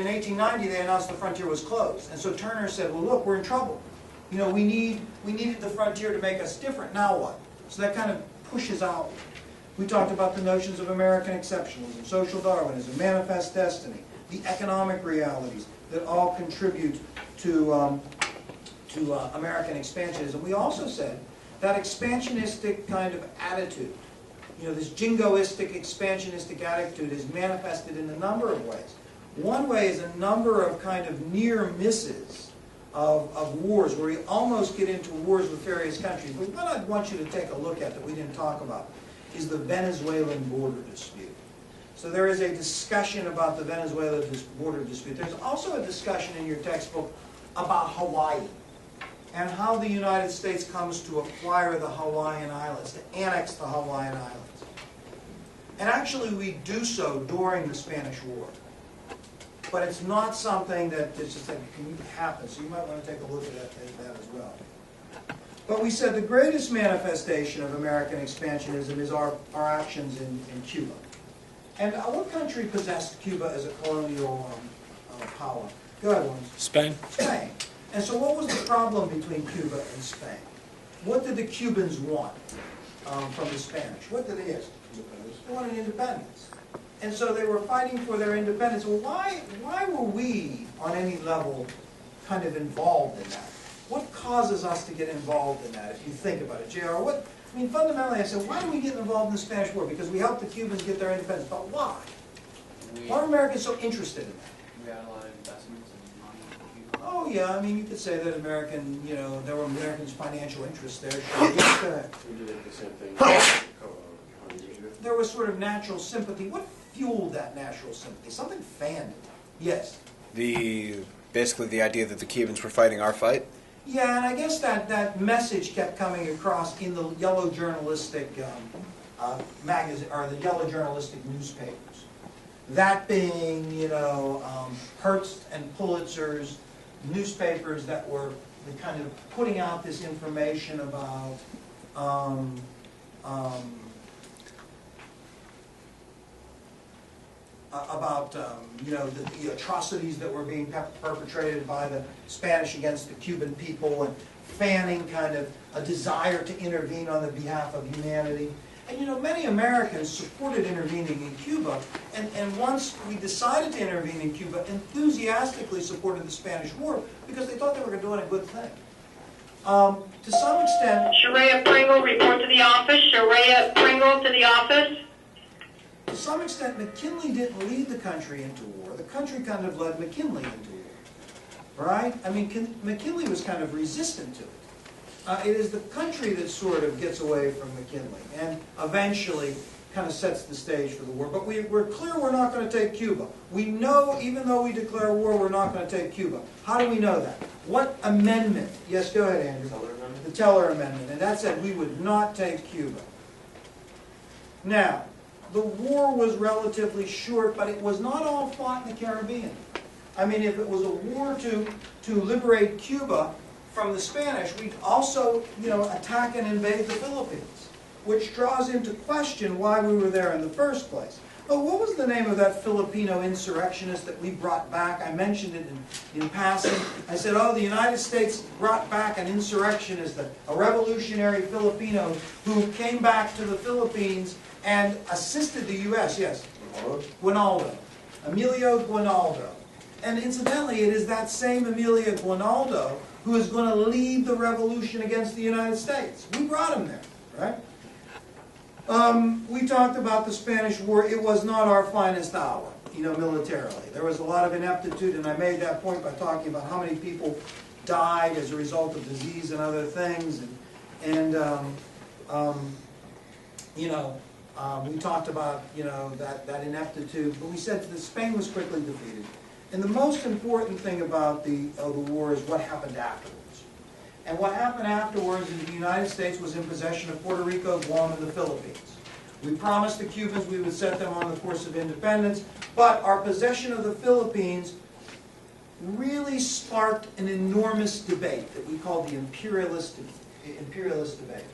In 1890, they announced the frontier was closed. And so Turner said, well, look, we're in trouble. You know, we needed the frontier to make us different. Now what? So that kind of pushes out. We talked about the notions of American exceptionalism, social Darwinism, manifest destiny, the economic realities that all contribute to American expansionism. We also said that expansionistic kind of attitude, you know, this jingoistic, expansionistic attitude is manifested in a number of ways. One way is a number of kind of near misses of wars, where we almost get into wars with various countries. But what I want you to take a look at that we didn't talk about is the Venezuelan border dispute. So there is a discussion about the Venezuela border dispute. There's also a discussion in your textbook about Hawaii and how the United States comes to acquire the Hawaiian Islands, to annex the Hawaiian Islands. And actually we do so during the Spanish War. But it's not something that just like can happen, so you might want to take a look at that as well. But we said the greatest manifestation of American expansionism is our actions in Cuba. And what country possessed Cuba as a colonial power? Go ahead, Lawrence. Spain. Spain. And so what was the problem between Cuba and Spain? What did the Cubans want from the Spanish? What did they ask? They wanted independence. And so they were fighting for their independence. Well, why were we, on any level, kind of involved in that? What causes us to get involved in that, if you think about it? J.R., I mean, fundamentally, I said, why do we get involved in the Spanish War? Because we helped the Cubans get their independence. But why? Why are Americans so interested in that? We had a lot of investments and money in Cuba. Oh, yeah, I mean, you could say that there were Americans' financial interests there. Sure. We did the same thing 100 years ago. There was sort of natural sympathy. What fueled that natural sympathy? Something fanned it. Yes? Basically the idea that the Cubans were fighting our fight. Yeah, and I guess that message kept coming across in the yellow journalistic magazine, or the yellow journalistic newspapers. That being, Hearst and Pulitzer's newspapers that were kind of putting out this information about the atrocities that were being perpetrated by the Spanish against the Cuban people, and fanning kind of a desire to intervene on the behalf of humanity. And many Americans supported intervening in Cuba, and once we decided to intervene in Cuba, enthusiastically supported the Spanish War because they thought they were doing a good thing. To some extent... Sharia Pringle, report to the office. Sharia Pringle to the office. To some extent, McKinley didn't lead the country into war. The country kind of led McKinley into war, right? I mean, McKinley was kind of resistant to it. It is the country that sort of gets away from McKinley and eventually kind of sets the stage for the war. But we're clear we're not going to take Cuba. We know, even though we declare war, we're not going to take Cuba. How do we know that? What amendment? Yes, go ahead, Andrew. The Teller Amendment. And that said we would not take Cuba. Now, the war was relatively short, but it was not all fought in the Caribbean. I mean, if it was a war to liberate Cuba from the Spanish, we'd also, attack and invade the Philippines, which draws into question why we were there in the first place. But what was the name of that Filipino insurrectionist that we brought back? I mentioned it in passing. I said, the United States brought back an insurrectionist, a revolutionary Filipino who came back to the Philippines and assisted the U.S., yes? Guinaldo. Emilio Guinaldo. And incidentally, it is that same Emilio Guinaldo who is going to lead the revolution against the United States. We brought him there, right? We talked about the Spanish War. It was not our finest hour, militarily. There was a lot of ineptitude, and I made that point by talking about how many people died as a result of disease and other things. We talked about, that ineptitude, but we said that Spain was quickly defeated. And the most important thing about the war is what happened afterwards. And what happened afterwards is the United States was in possession of Puerto Rico, Guam, and the Philippines. We promised the Cubans we would set them on the course of independence, but our possession of the Philippines really sparked an enormous debate that we call the imperialist debate.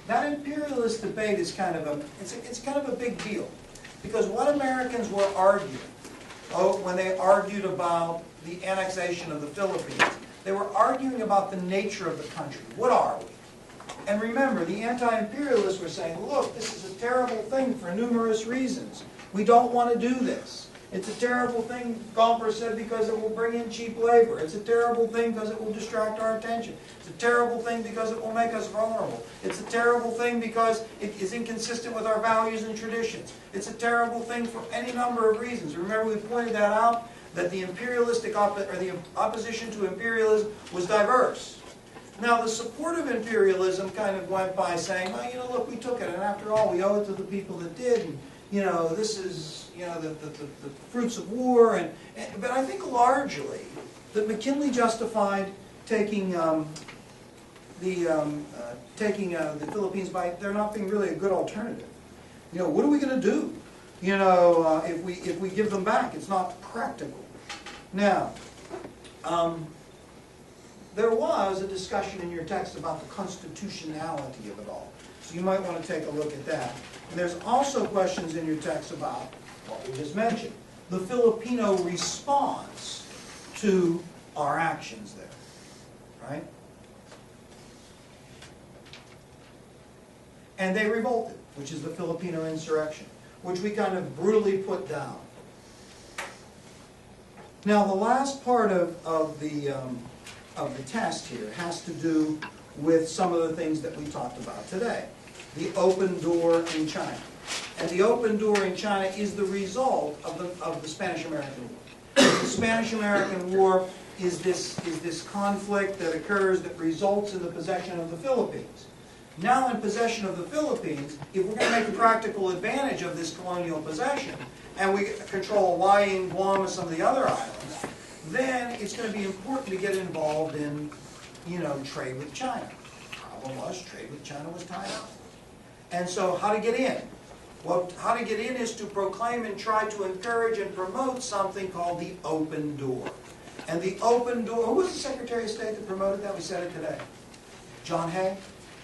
That imperialist debate is kind of a big deal, because what Americans were arguing when they argued about the annexation of the Philippines. They were arguing about the nature of the country. What are we? And remember, the anti-imperialists were saying, look, this is a terrible thing for numerous reasons. We don't want to do this. It's a terrible thing, Gomper said, because it will bring in cheap labor. It's a terrible thing because it will distract our attention. It's a terrible thing because it will make us vulnerable. It's a terrible thing because it is inconsistent with our values and traditions. It's a terrible thing for any number of reasons. Remember, we pointed that out, that the imperialistic the opposition to imperialism was diverse. Now, the support of imperialism kind of went by saying, well, you know, look, we took it, and after all, we owe it to the people that did, and, you know, this is, you know, the fruits of war, but I think largely that McKinley justified taking the Philippines by there not being really a good alternative. You know, what are we going to do? You know, if we give them back, it's not practical. Now, there was a discussion in your text about the constitutionality of it all. So you might want to take a look at that. And there's also questions in your text about what we just mentioned, the Filipino response to our actions there, right? And they revolted, which is the Filipino insurrection, which we kind of brutally put down. Now, the last part of the test here has to do with some of the things that we talked about today. The open door in China. And the open door in China is the result of the Spanish-American War. The Spanish-American War is this conflict that occurs that results in the possession of the Philippines. Now in possession of the Philippines, if we're going to make a practical advantage of this colonial possession, and we control Hawaii, Guam, and some of the other islands, then it's going to be important to get involved in, you know, trade with China. The problem was, trade with China was tied up. And so how to get in? Well, how to get in is to proclaim and try to encourage and promote something called the open door. And the open door, who was the Secretary of State that promoted that? We said it today. John Hay?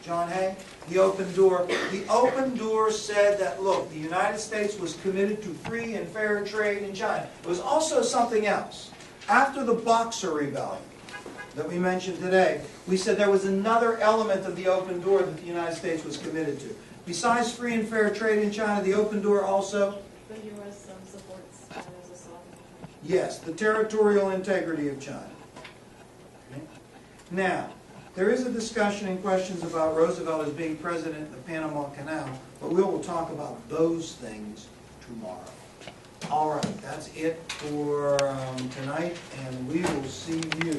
John Hay? The open door. The open door said that, look, the United States was committed to free and fair trade in China. It was also something else. After the Boxer Rebellion that we mentioned today, we said there was another element of the open door that the United States was committed to. Besides free and fair trade in China, the open door also? The U.S. supports China as a sovereign country. Yes, the territorial integrity of China. Okay. Now, there is a discussion and questions about Roosevelt as being president of the Panama Canal, but we will talk about those things tomorrow. All right, that's it for tonight, and we will see you